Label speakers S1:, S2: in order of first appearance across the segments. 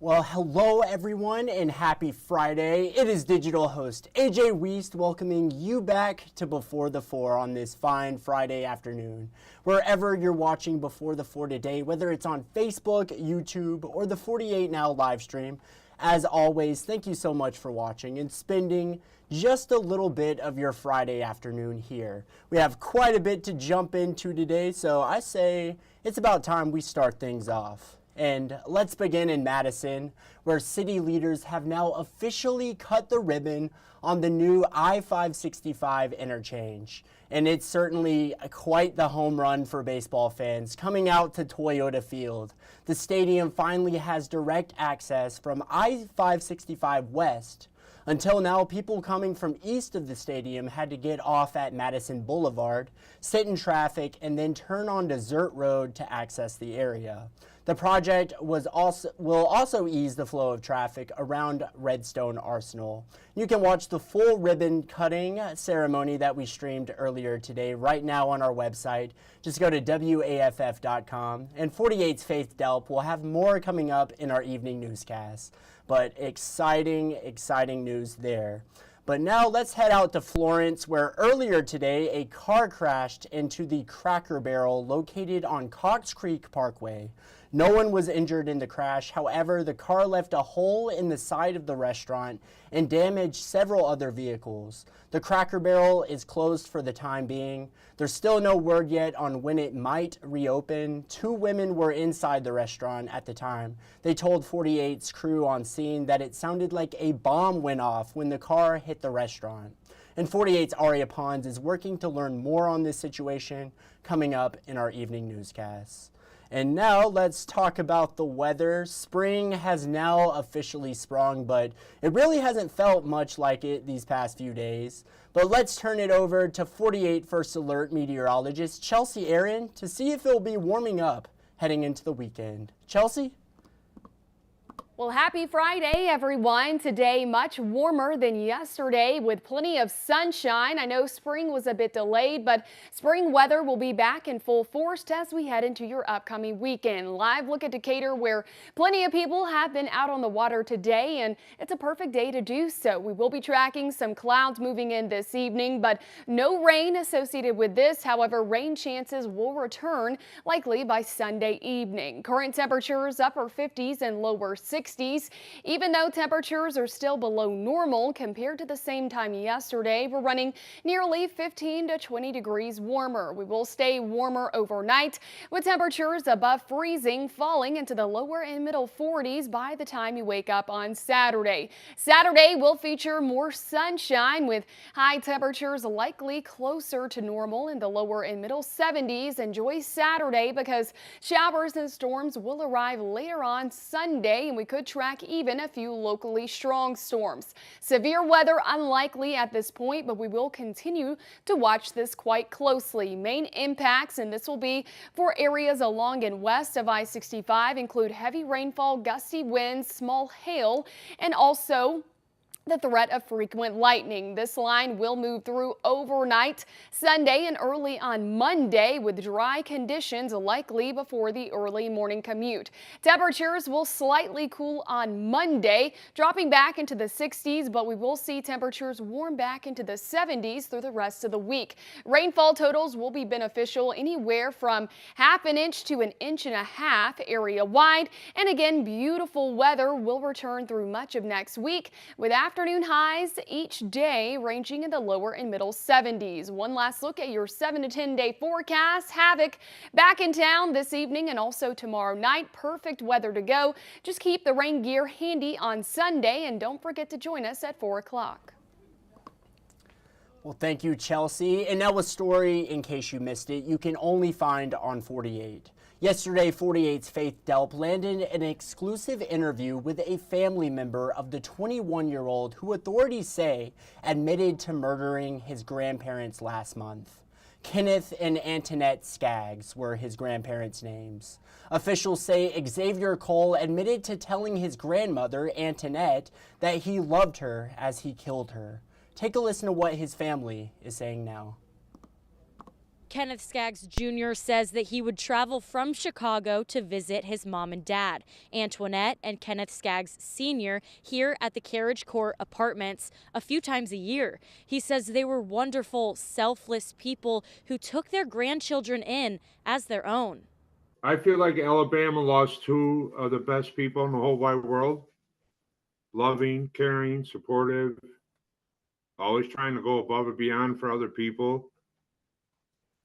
S1: Well, hello everyone and happy Friday. It is digital host A.J. Wuest welcoming you back to Before the Four on this fine Friday afternoon. Wherever you're watching Before the Four today, whether it's on Facebook, YouTube, or the 48 Now live stream, as always, thank you so much for watching and spending just a little bit of your Friday afternoon here. We have quite a bit to jump into today, so I say it's about time we start things off. And let's begin in Madison, where city leaders have now officially cut the ribbon on the new I-565 interchange. And it's certainly quite the home run for baseball fans coming out to Toyota Field. The stadium finally has direct access from I-565 West. Until now, people coming from east of the stadium had to get off at Madison Boulevard, sit in traffic, and then turn on Desert Road to access the area. The project will also ease the flow of traffic around Redstone Arsenal. You can watch the full ribbon cutting ceremony that we streamed earlier today right now on our website. Just go to WAFF.com, and 48's Faith Delp will have more coming up in our evening newscast. But exciting news there. But now let's head out to Florence, where earlier today a car crashed into the Cracker Barrel located on Cox Creek Parkway. No one was injured in the crash. However, the car left a hole in the side of the restaurant and damaged several other vehicles. The Cracker Barrel is closed for the time being. There's still no word yet on when it might reopen. Two women were inside the restaurant at the time. They told 48's crew on scene that it sounded like a bomb went off when the car hit the restaurant. And 48's Aria Pons is working to learn more on this situation coming up in our evening newscasts. And now let's talk about the weather. Spring has now officially sprung, but it really hasn't felt much like it these past few days. But let's turn it over to 48 First Alert meteorologist Chelsea Aaron to see if it'll be warming up heading into the weekend. Chelsea?
S2: Well, happy Friday, everyone. Today, much warmer than yesterday with plenty of sunshine. I know spring was a bit delayed, but spring weather will be back in full force as we head into your upcoming weekend. Live look at Decatur, where plenty of people have been out on the water today, and it's a perfect day to do so. We will be tracking some clouds moving in this evening, but no rain associated with this. However, rain chances will return likely by Sunday evening. Current temperatures upper 50s and lower 60s. Even though temperatures are still below normal compared to the same time yesterday, we're running nearly 15 to 20 degrees warmer. We will stay warmer overnight with temperatures above freezing, falling into the lower and middle 40s by the time you wake up on Saturday. Saturday will feature more sunshine with high temperatures likely closer to normal in the lower and middle 70s. Enjoy Saturday because showers and storms will arrive later on Sunday, and we could track even a few locally strong storms. Severe weather unlikely at this point, but we will continue to watch this quite closely. Main impacts, and this will be for areas along and west of I-65, include heavy rainfall, gusty winds, small hail, and also the threat of frequent lightning. This line will move through overnight Sunday and early on Monday with dry conditions likely before the early morning commute. Temperatures will slightly cool on Monday, dropping back into the 60s, but we will see temperatures warm back into the 70s through the rest of the week. Rainfall totals will be beneficial anywhere from half an inch to an inch and a half area wide. And again, beautiful weather will return through much of next week with afternoon highs each day ranging in the lower and middle 70s. One last look at your 7 to 10 day forecast. Havoc back in town this evening and also tomorrow night. Perfect weather to go. Just keep the rain gear handy on Sunday and don't forget to join us at 4 o'clock.
S1: Well, thank you, Chelsea. And now a story, in case you missed it, you can only find on 48. Yesterday, 48's Faith Delp landed an exclusive interview with a family member of the 21-year-old who authorities say admitted to murdering his grandparents last month. Kenneth and Antoinette Skaggs were his grandparents' names. Officials say Xavier Cole admitted to telling his grandmother, Antoinette, that he loved her as he killed her. Take a listen to what his family is saying now.
S3: Kenneth Skaggs Jr. says that he would travel from Chicago to visit his mom and dad, Antoinette and Kenneth Skaggs Sr., here at the Carriage Court Apartments a few times a year. He says they were wonderful, selfless people who took their grandchildren in as their own.
S4: I feel like Alabama lost two of the best people in the whole wide world. Loving, caring, supportive, always trying to go above and beyond for other people.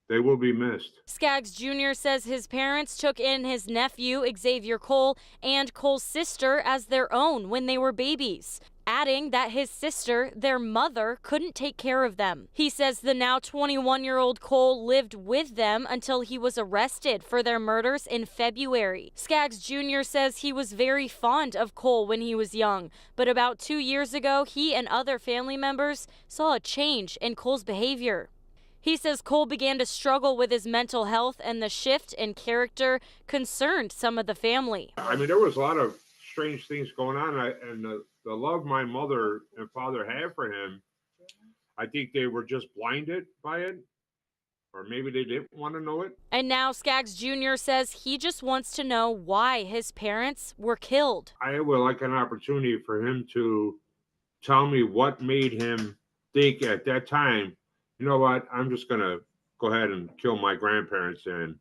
S4: They will be missed.
S3: Skaggs Jr. says his parents took in his nephew, Xavier Cole, and Cole's sister as their own when they were babies, adding that his sister, their mother, couldn't take care of them. He says the now 21-year-old Cole lived with them until he was arrested for their murders in February. Skaggs Jr. says he was very fond of Cole when he was young, but about 2 years ago, he and other family members saw a change in Cole's behavior. He says Cole began to struggle with his mental health, and the shift in character concerned some of the family.
S4: I mean, there was a lot of strange things going on, and the love my mother and father had for him, I think they were just blinded by it, or maybe they didn't want to know it.
S3: And now Skaggs Jr. says he just wants to know why his parents were killed.
S4: I would like an opportunity for him to tell me what made him think at that time, you know what, I'm just going to go ahead and kill my grandparents and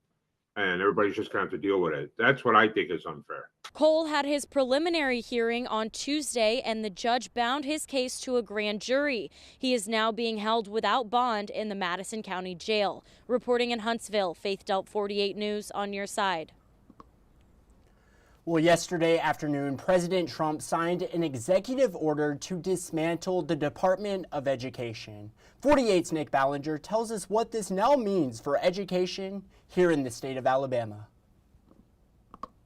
S4: everybody's just going to have to deal with it. That's what I think is unfair.
S3: Cole had his preliminary hearing on Tuesday, and the judge bound his case to a grand jury. He is now being held without bond in the Madison County Jail. Reporting in Huntsville, Faith Delp 48 News on your side.
S1: Well, yesterday afternoon, President Trump signed an executive order to dismantle the Department of Education. 48's Nick Ballinger tells us what this now means for education here in the state of Alabama.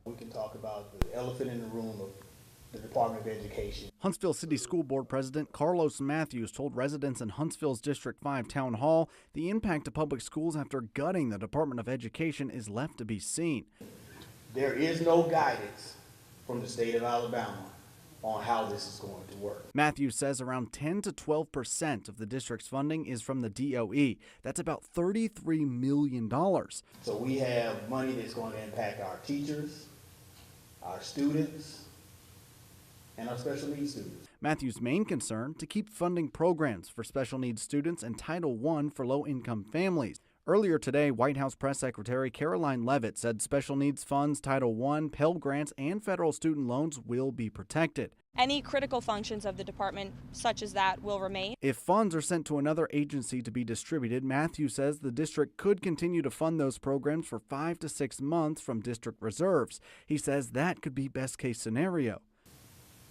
S5: We can talk about the elephant in the room of the Department of Education.
S6: Huntsville City School Board President Carlos Matthews told residents in Huntsville's District 5 Town Hall the impact to public schools after gutting the Department of Education is left to be seen.
S5: There is no guidance from the state of Alabama on how this is going to work.
S6: Matthews says around 10 to 12% of the district's funding is from the DOE. That's about $33 million.
S5: So we have money that's going to impact our teachers, our students, and our special needs students.
S6: Matthews' main concern, to keep funding programs for special needs students and Title I for low-income families. Earlier today, White House Press Secretary Caroline Leavitt said special needs funds, Title I, Pell Grants, and federal student loans will be protected.
S7: Any critical functions of the department, such as that, will remain.
S6: If funds are sent to another agency to be distributed, Matthews says the district could continue to fund those programs for 5 to 6 months from district reserves. He says that could be best-case scenario.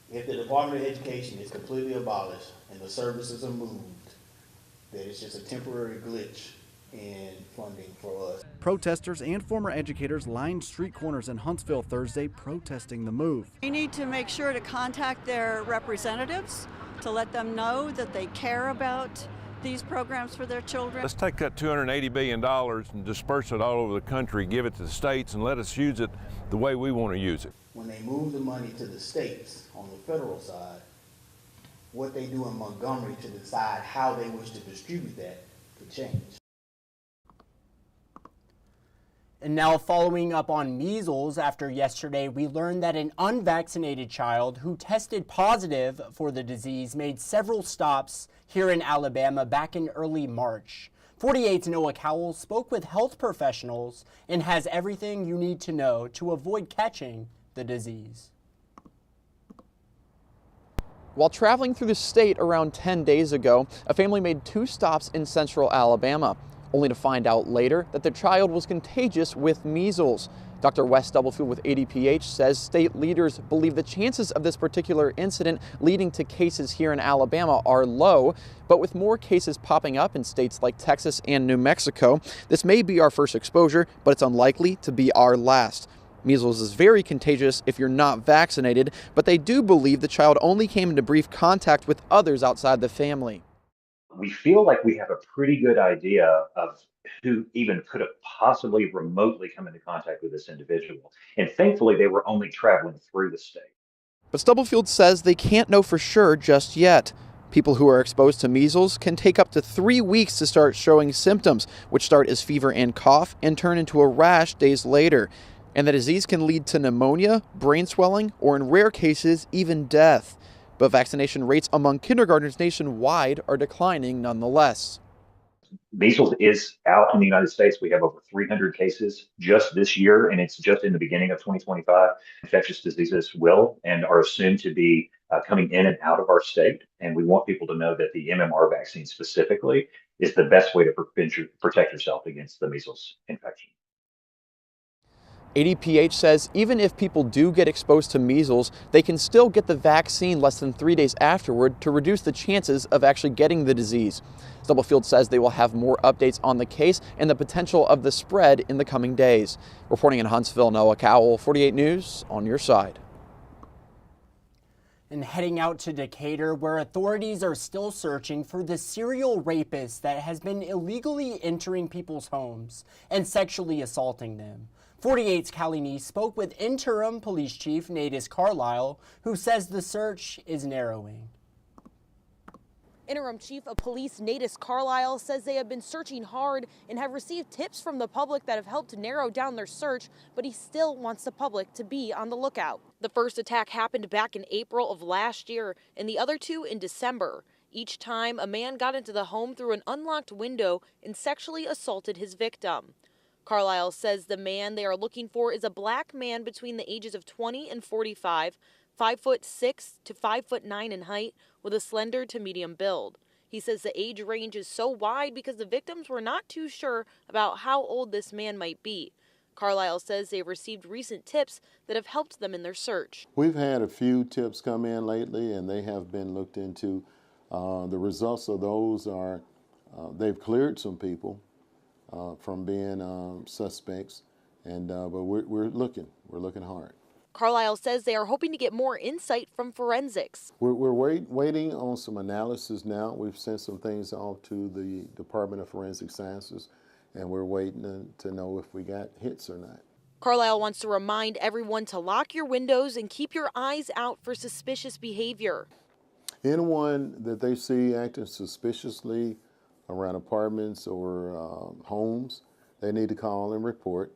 S5: If the Department of Education is completely abolished and the services are moved, that it's just a temporary glitch in funding for us.
S6: Protesters and former educators lined street corners in Huntsville Thursday protesting the move.
S8: We need to make sure to contact their representatives to let them know that they care about these programs for their children.
S9: Let's take that $280 billion and disperse it all over the country, give it to the states, and let us use it the way we want to use it.
S5: When they move the money to the states on the federal side, what they do in Montgomery to decide how they wish to distribute that could change.
S1: And now, following up on measles, after yesterday, we learned that an unvaccinated child who tested positive for the disease made several stops here in Alabama back in early March. 48's Noah Cowell spoke with health professionals and has everything you need to know to avoid catching the disease.
S10: While traveling through the state around 10 days ago, a family made 2 stops in central Alabama, only to find out later that the child was contagious with measles. Dr. Wuest with ADPH says state leaders believe the chances of this particular incident leading to cases here in Alabama are low, but with more cases popping up in states like Texas and New Mexico, this may be our first exposure, but it's unlikely to be our last. Measles is very contagious if you're not vaccinated, but they do believe the child only came into brief contact with others outside the family.
S11: We feel like we have a pretty good idea of who even could have possibly remotely come into contact with this individual. And thankfully, they were only traveling through the state.
S10: But Stubblefield says they can't know for sure just yet. People who are exposed to measles can take up to 3 weeks to start showing symptoms, which start as fever and cough and turn into a rash days later. And the disease can lead to pneumonia, brain swelling, or in rare cases, even death. But vaccination rates among kindergartners nationwide are declining nonetheless.
S11: Measles is out in the United States. We have over 300 cases just this year, and it's just in the beginning of 2025. Infectious diseases will and are assumed to be coming in and out of our state. And we want people to know that the MMR vaccine specifically is the best way to protect yourself against the measles infection.
S10: ADPH says even if people do get exposed to measles, they can still get the vaccine less than 3 days afterward to reduce the chances of actually getting the disease. Stubblefield says they will have more updates on the case and the potential of the spread in the coming days. Reporting in Huntsville, Noah Cowell, 48 News, on your side.
S1: And heading out to Decatur, where authorities are still searching for the serial rapist that has been illegally entering people's homes and sexually assaulting them. 48's Callie Neese spoke with interim police chief Nadis Carlisle, who says the search is narrowing.
S12: Interim Chief of Police Nadis Carlisle says they have been searching hard and have received tips from the public that have helped to narrow down their search, but he still wants the public to be on the lookout. The first attack happened back in April of last year and the other two in December. Each time, a man got into the home through an unlocked window and sexually assaulted his victim. Carlisle says the man they are looking for is a black man between the ages of 20 and 45, 5'6" to 5'9" in height, with a slender to medium build. He says the age range is so wide because the victims were not too sure about how old this man might be. Carlisle says they've received recent tips that have helped them in their search.
S13: We've had a few tips come in lately, and they have been looked into. The results of those are they've cleared some people from being suspects, and but we're looking hard.
S12: Carlisle says they are hoping to get more insight from forensics.
S13: We're waiting on some analysis now. We've sent some things off to the Department of Forensic Sciences, and we're waiting to know if we got hits or not.
S12: Carlisle wants to remind everyone to lock your windows and keep your eyes out for suspicious behavior.
S13: Anyone that they see acting suspiciously around apartments or homes, they need to call and report,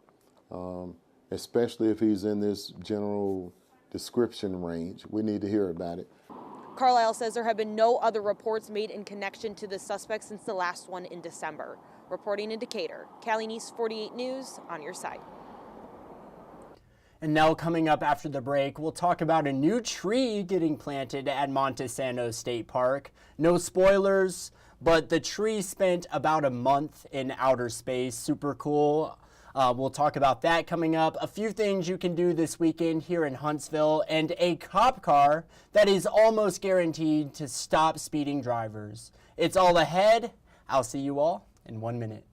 S13: especially if he's in this general description range. We need to hear about it.
S12: Carlisle says there have been no other reports made in connection to the suspect since the last one in December. Reporting in Decatur, Callie Neese, 48 News, on your side.
S1: And now coming up after the break, we'll talk about a new tree getting planted at Montesano State Park. No spoilers, but the tree spent about a month in outer space. Super cool. We'll talk about that coming up. A few things you can do this weekend here in Huntsville, and a cop car that is almost guaranteed to stop speeding drivers. It's all ahead. I'll see you all in 1 minute.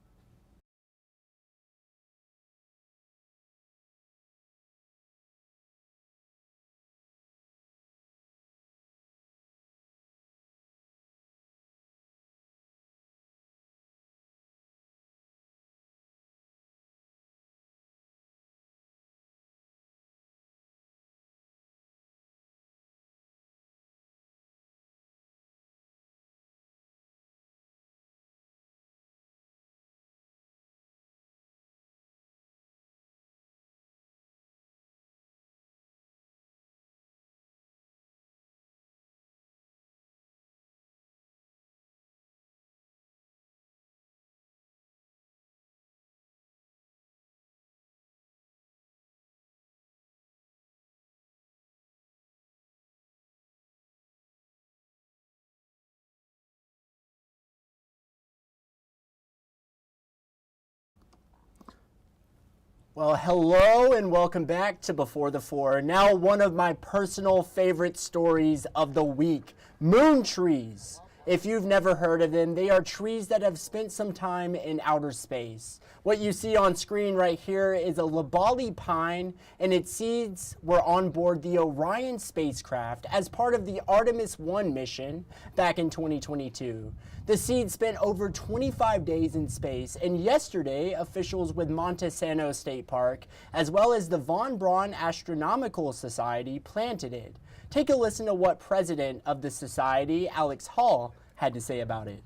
S1: Well, hello and welcome back to Before the Four. Now one of my personal favorite stories of the week, moon trees. If you've never heard of them, they are trees that have spent some time in outer space. What you see on screen right here is a Labali pine, and its seeds were on board the Orion spacecraft as part of the Artemis 1 mission back in 2022. The seeds spent over 25 days in space, and yesterday, officials with Montesano State Park, as well as the Von Braun Astronomical Society, planted it. Take a listen to what President of the Society, Alex Hall, had to say about it.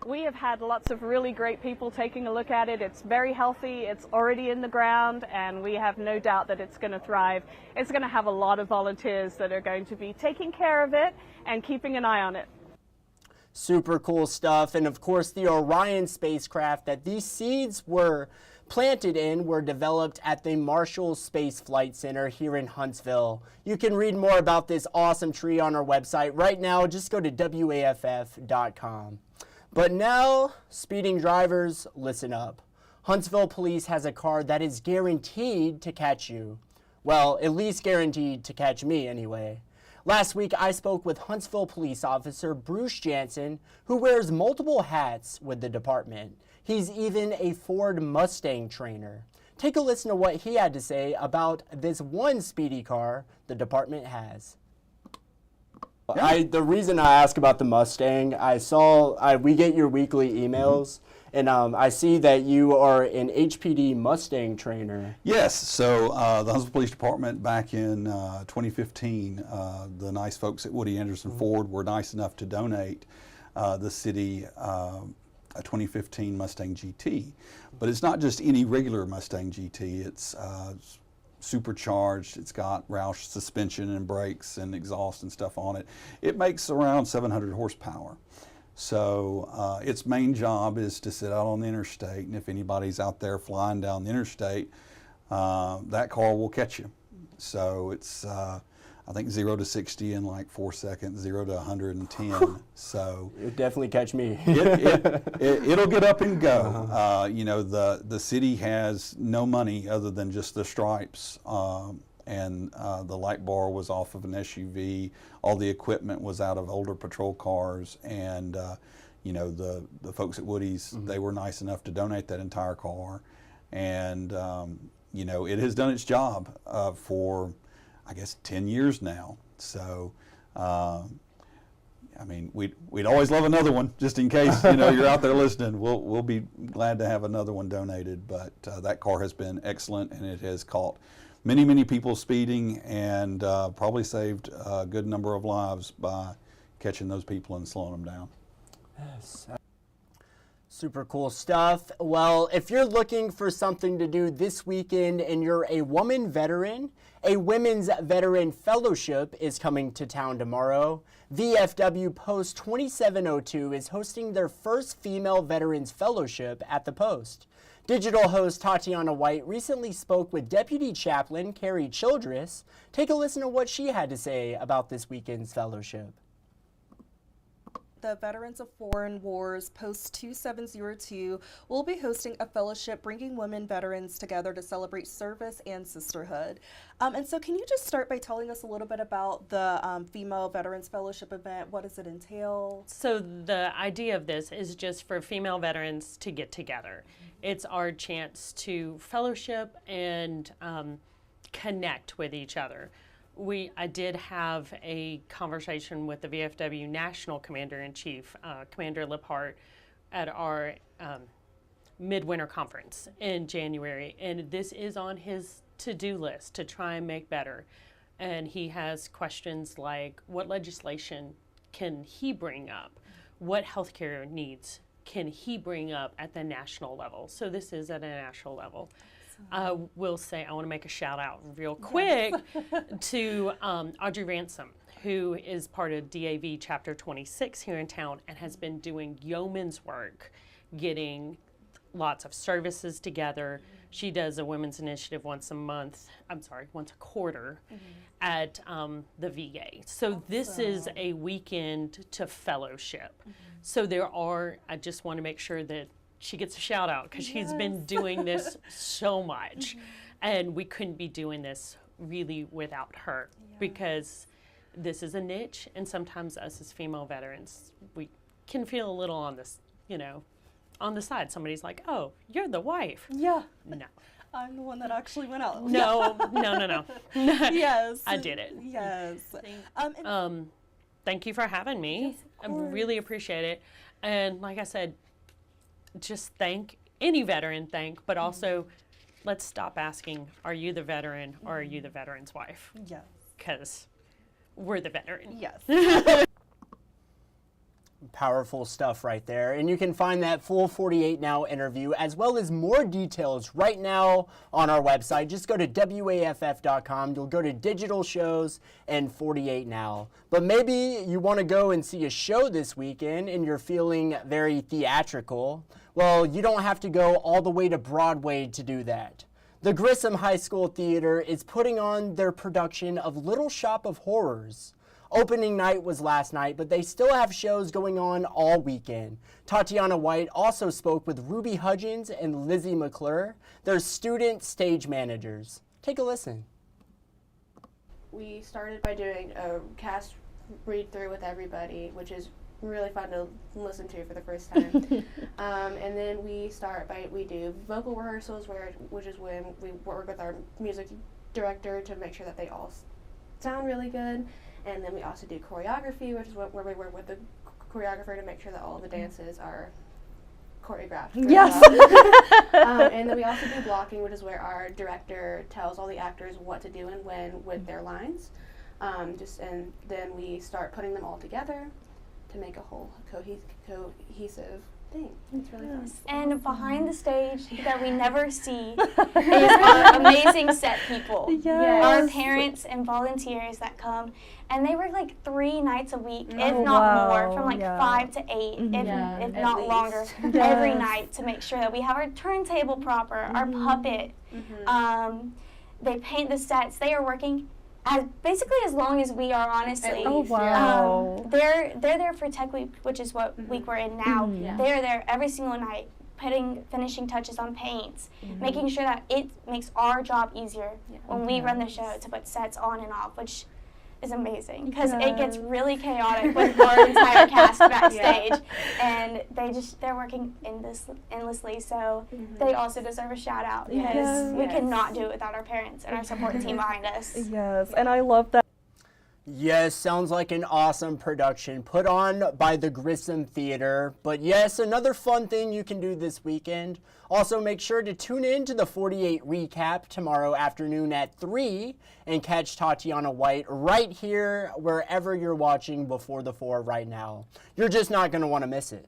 S14: We have had lots of really great people taking a look at it. It's very healthy, it's already in the ground, and we have no doubt that it's going to thrive. It's going to have a lot of volunteers that are going to be taking care of it and keeping an eye on it.
S1: Super cool stuff. And of course, the Orion spacecraft that these seeds were planted in were developed at the Marshall Space Flight Center here in Huntsville. You can read more about this awesome tree on our website. Right now, just go to WAFF.com. But now, speeding drivers, listen up. Huntsville Police has a car that is guaranteed to catch you. Well, at least guaranteed to catch me anyway. Last week, I spoke with Huntsville Police Officer Bruce Jansen, who wears multiple hats with the department. He's even a Ford Mustang trainer. Take a listen to what he had to say about this one speedy car the department has. The reason I ask about the Mustang, we get your weekly emails, and I see that you are an HPD Mustang trainer.
S15: Yes, so the Huntsville Police Department back in 2015, the nice folks at Woody Anderson Ford were nice enough to donate the city a 2015 Mustang GT. But it's not just any regular Mustang GT, it's supercharged, it's got Roush suspension and brakes and exhaust and stuff on it. It makes around 700 horsepower. So its main job is to sit out on the interstate, and if anybody's out there flying down the interstate, that car will catch you. So it's I think 0 to 60 in like 4 seconds, 0 to 110. So
S1: it'll definitely catch me.
S15: It'll get up and go. You know, the city has no money other than just the stripes, and the light bar was off of an SUV. All the equipment was out of older patrol cars, and you know, the folks at Woody's, they were nice enough to donate that entire car, and you know, it has done its job for, I guess, 10 years now. So, I mean, we'd always love another one, just in case, you know, you're out there listening. We'll be glad to have another one donated. But that car has been excellent, and it has caught many people speeding, and probably saved a good number of lives by catching those people and slowing them down.
S1: Yes. Super cool stuff. Well, if you're looking for something to do this weekend and you're a woman veteran, a Women's Veteran Fellowship is coming to town tomorrow. VFW Post 2702 is hosting their first Female Veterans Fellowship at the Post. Digital host Tatiana White recently spoke with Deputy Chaplain Carrie Childress. Take a listen to what she had to say about this weekend's fellowship.
S16: The Veterans of Foreign Wars Post 2702 will be hosting a fellowship bringing women veterans together to celebrate service and sisterhood. And so can you just start by telling us a little bit about the Female Veterans Fellowship event? What does it entail?
S17: So the idea of this is just for female veterans to get together. It's our chance to fellowship and connect with each other. I did have a conversation with the VFW National Commander-in-Chief, Commander Liphart, at our midwinter conference in January, and this is on his to-do list to try and make better. And he has questions like, what legislation can he bring up? What healthcare needs can he bring up at the national level? So this is at a national level. I will say, I want to make a shout out real quick to Audrey Ransom, who is part of DAV Chapter 26 here in town and has been doing yeoman's work, getting lots of services together. She does a women's initiative once a quarter at the VA. So this is a weekend to fellowship. So I just want to make sure that she gets a shout out because she's been doing this so much, and we couldn't be doing this really without her because this is a niche, and sometimes us as female veterans, we can feel a little on this, on the side. Somebody's like, "Oh, you're the wife."
S16: Yeah.
S17: No.
S16: I'm the one that actually went out.
S17: No.
S16: Yes.
S17: I did it.
S16: Yes.
S17: Thank you for having me. I really appreciate it. And like I said, just thank any veteran, but also let's stop asking, are you the veteran or are you the veteran's wife?
S16: Yes.
S17: Because we're the veteran.
S16: Yes.
S1: Powerful stuff right there. And you can find that full 48 Now interview as well as more details right now on our website. Just go to WAFF.com. You'll go to digital shows and 48 Now. But maybe you want to go and see a show this weekend and you're feeling very theatrical. Well, you don't have to go all the way to Broadway to do that. The Grissom High School Theater is putting on their production of Little Shop of Horrors. Opening night was last night, but they still have shows going on all weekend. Tatiana White also spoke with Ruby Hudgens and Lizzie McClure, their student stage managers. Take a listen.
S18: We started by doing a cast read-through with everybody, which is really fun to listen to for the first time. And then we do vocal rehearsals, which is when we work with our music director to make sure that they all sound really good. And then we also do choreography, which is where we work with the choreographer to make sure that all of the dances are choreographed.
S16: Yes.
S18: Well. And then we also do blocking, which is where our director tells all the actors what to do and when with their lines. And then we start putting them all together to make a whole cohesive thing. It's really fun.
S19: And behind the stage that we never see is our amazing set people.
S16: Yes.
S19: Our parents and volunteers that come, and they work like 3 nights a week, if not more, from like 5 to 8, if not longer, every night to make sure that we have our turntable proper, our puppet. They paint the sets. They are working basically as long as we are, honestly.
S16: Oh, wow.
S19: They're there for Tech Week, which is what week we're in now. They're there every single night, putting finishing touches on paints, making sure that it makes our job easier when we run the show to put sets on and off, which is amazing because it gets really chaotic with our entire cast backstage, and they're working endlessly, so they also deserve a shout out because we could not do it without our parents and our support team behind us.
S16: Yes, and I love that.
S1: Yes, sounds like an awesome production put on by the Grissom Theater. But yes, another fun thing you can do this weekend. Also, make sure to tune in to the 48 recap tomorrow afternoon at 3 and catch Tatiana White right here wherever you're watching Before the 4 right now. You're just not going to want to miss it.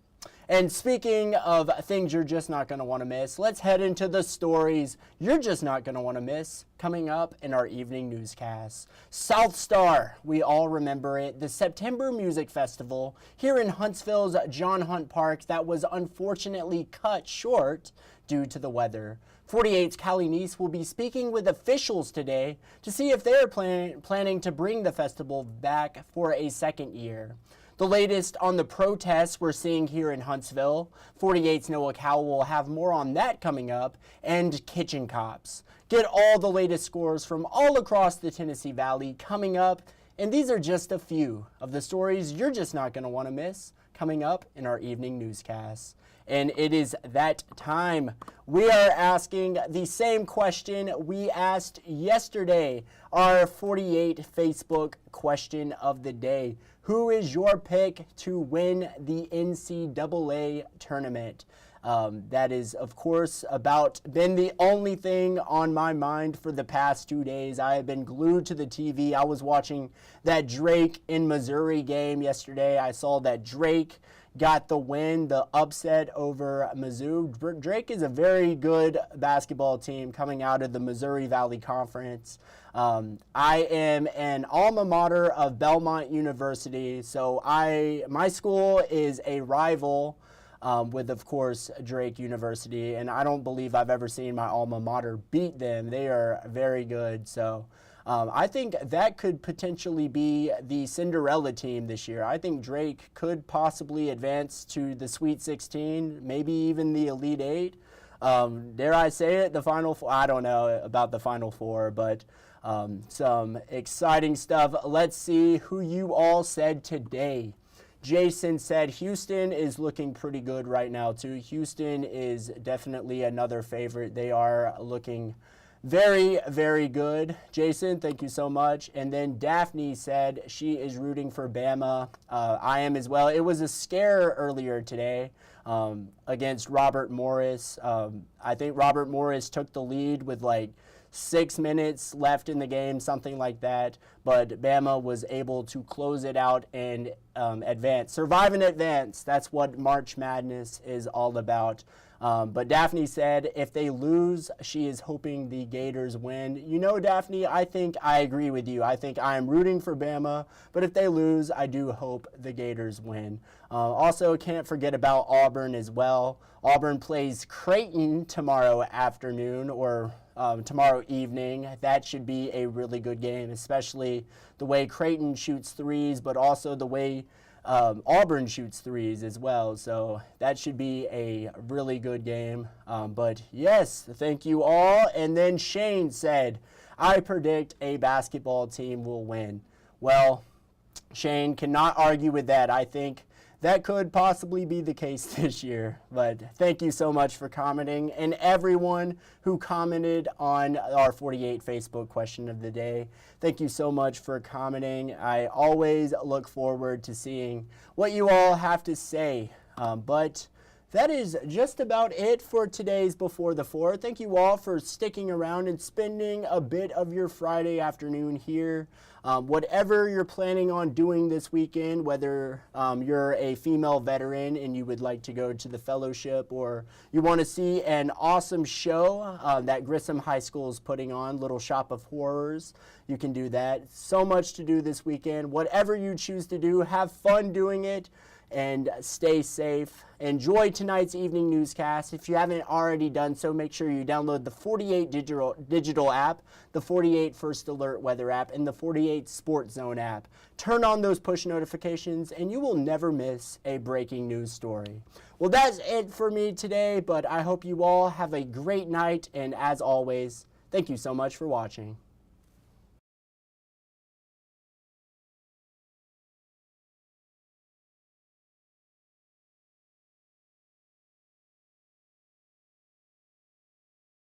S1: And speaking of things you're just not going to want to miss, let's head into the stories you're just not going to want to miss coming up in our evening newscast. South Star, we all remember it, the September Music Festival here in Huntsville's John Hunt Park that was unfortunately cut short due to the weather. 48's Callie Neese will be speaking with officials today to see if they're planning to bring the festival back for a second year. The latest on the protests we're seeing here in Huntsville. 48's Noah Cowell will have more on that coming up, and kitchen cops. Get all the latest scores from all across the Tennessee Valley coming up, and these are just a few of the stories you're just not going to want to miss coming up in our evening newscast. And it is that time. We are asking the same question we asked yesterday, our 48 Facebook question of the day. Who is your pick to win the NCAA tournament? That is, of course, been the only thing on my mind for the past 2 days. I have been glued to the TV. I was watching that Drake in Missouri game yesterday. I saw that Drake got the win, the upset over Mizzou. Drake is a very good basketball team coming out of the Missouri Valley Conference. I am an alma mater of Belmont University, so my school is a rival with, of course, Drake University, and I don't believe I've ever seen my alma mater beat them. They are very good, so I think that could potentially be the Cinderella team this year. I think Drake could possibly advance to the Sweet 16, maybe even the Elite 8. Dare I say it, the Final Four? I don't know about the Final Four, but some exciting stuff. Let's see who you all said today. Jason said Houston is looking pretty good right now, too. Houston is definitely another favorite. They are looking Very, very good. Jason, thank you so much. And then Daphne said she is rooting for Bama. I am as well. It was a scare earlier today against Robert Morris. I think Robert Morris took the lead with like 6 minutes left in the game, something like that. But Bama was able to close it out and advance. Survive and advance. That's what March Madness is all about. But Daphne said if they lose, she is hoping the Gators win. You know, Daphne, I think I agree with you. I think I am rooting for Bama, but if they lose, I do hope the Gators win. Also, can't forget about Auburn as well. Auburn plays Creighton tomorrow afternoon or tomorrow evening. That should be a really good game, especially the way Creighton shoots threes, but also the way Auburn shoots threes as well, so that should be a really good game. But yes, thank you all. And then Shane said, I predict a basketball team will win. Well, Shane, cannot argue with that. I think that could possibly be the case this year. But thank you so much for commenting, and everyone who commented on our 48 Facebook question of the day. Thank you so much for commenting. I always look forward to seeing what you all have to say. But that is just about it for today's Before the Four. Thank you all for sticking around and spending a bit of your Friday afternoon here. Whatever you're planning on doing this weekend, whether you're a female veteran and you would like to go to the fellowship, or you want to see an awesome show that Grissom High School is putting on, Little Shop of Horrors, you can do that. So much to do this weekend. Whatever you choose to do, have fun doing it and stay safe. Enjoy tonight's evening newscast. If you haven't already done so, make sure you download the 48 digital app, the 48 First Alert Weather app, and the 48 Sports Zone app. Turn on those push notifications, and you will never miss a breaking news story. Well, that's it for me today, but I hope you all have a great night, and as always, thank you so much for watching.